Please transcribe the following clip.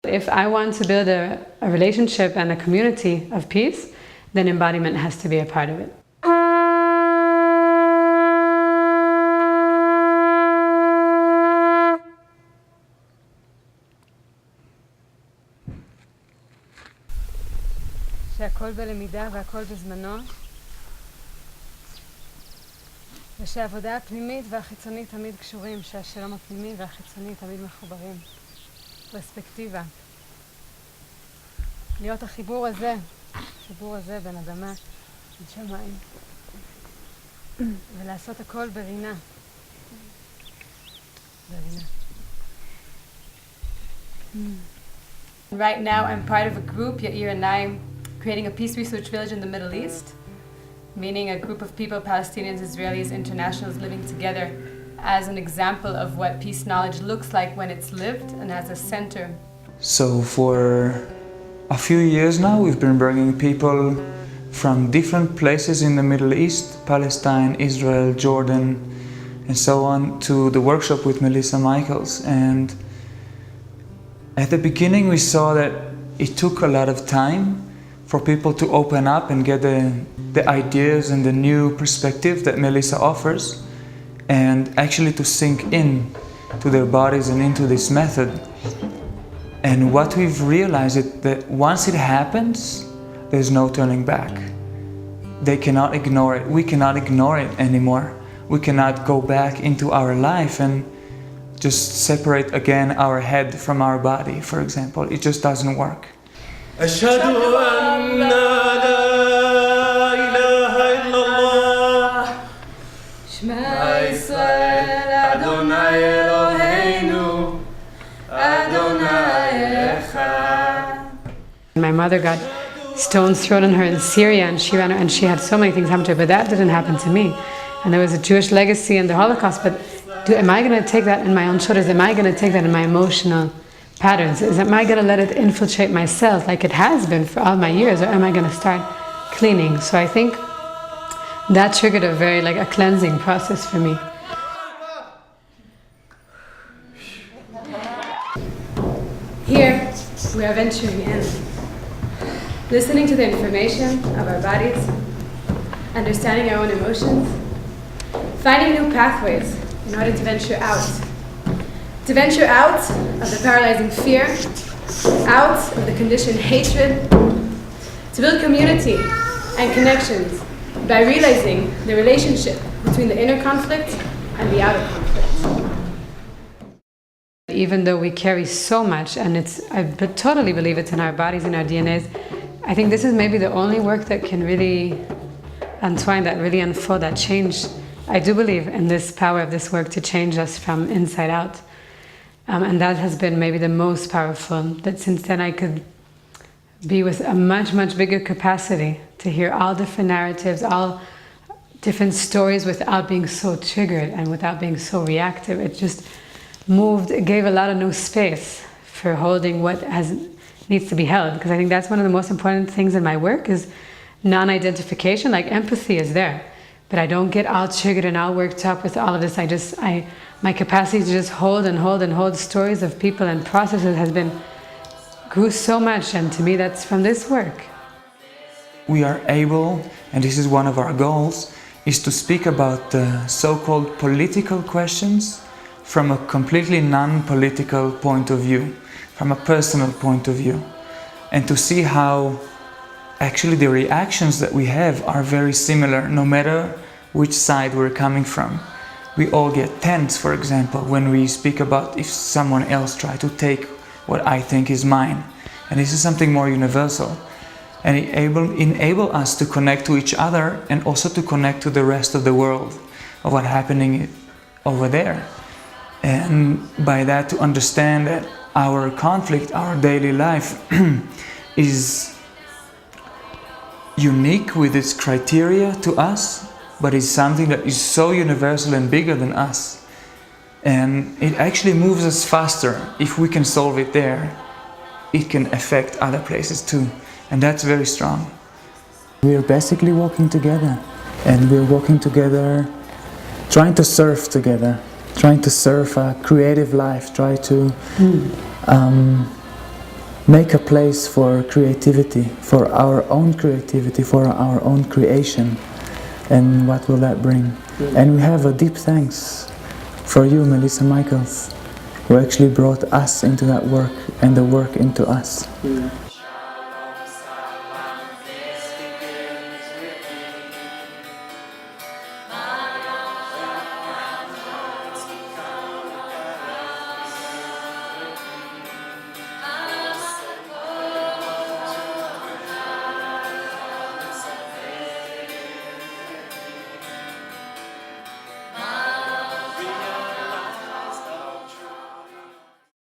If I want to build a relationship and a community of peace, then embodiment has to be a part of it. שהכל בלמידה והכל בזמנו, ושהעבודה הפנימית והחיצונית תמיד קשורים, שהשלום הפנימי והחיצוני תמיד מחוברים. פרספקטיבה. להיות החיבור הזה בין אדמה לשמיים. ולעשות הכל ברינה. Right now I'm part of a group, Yair and I, creating a peace research village in the Middle East, meaning a group of people, Palestinians, Israelis, internationals living together as an example of what peace knowledge looks like when it's lived and as a center. So for a few years now we've been bringing people from different places in the Middle East, Palestine, Israel, Jordan, and so on, to the workshop with Melissa Michaels. And at the beginning we saw that it took a lot of time for people to open up and get the ideas and the new perspective that Melissa offers, and actually to sink in to their bodies and into this method. And what we've realized is that once it happens, there's no turning back. They cannot ignore it. We cannot ignore it anymore. We cannot go back into our life and just separate again our head from our body, for example. It just doesn't work. أشهد أن لا إله إلا الله شما إسرائيل أدوناي إلهينو أدوناي إخاد. My mother got stones thrown on her in Syria, and she ran, and she had so many things happen to her, but that didn't happen to me. And there was a Jewish legacy in the Holocaust, but am I going to take that in my own shoulders? Am I going to take that in my emotional patterns? Am I going to let it infiltrate myself like it has been for all my years, or am I going to start cleaning? So I think that triggered a very a cleansing process for me. Here we are venturing in, listening to the information of our bodies, understanding our own emotions, finding new pathways in order to venture out. To venture out of the paralyzing fear, out of the conditioned hatred, to build community and connections by realizing the relationship between the inner conflict and the outer conflict. Even though we carry so much, and I totally believe it's in our bodies, in our DNAs, I think this is maybe the only work that can really entwine, that really unfold, that change. I do believe in this power of this work to change us from inside out. And that has been maybe the most powerful, that since then I could be with a much, much bigger capacity to hear all different narratives, all different stories without being so triggered and without being so reactive. It just moved, it gave a lot of new space for holding what needs to be held. Because I think that's one of the most important things in my work is non-identification. Like empathy is there, but I don't get all triggered and all worked up with all of this. My capacity to just hold and hold and hold stories of people and processes grew so much, and to me that's from this work. We are able, and this is one of our goals, is to speak about the so-called political questions from a completely non-political point of view, from a personal point of view, and to see how actually the reactions that we have are very similar no matter which side we're coming from. We all get tense, for example, when we speak about if someone else tries to take what I think is mine. And this is something more universal. And it enable us to connect to each other and also to connect to the rest of the world, of what's happening over there. And by that to understand that our conflict, our daily life is unique with its criteria to us, but it's something that is so universal and bigger than us. And it actually moves us faster. If we can solve it there, it can affect other places too. And that's very strong. We're basically walking together. And we're walking together, trying to surf together. Trying to surf a creative life, try to make a place for creativity, for our own creativity, for our own creation. And what will that bring? And we have a deep thanks for you, Melissa Michaels, who actually brought us into that work and the work into us.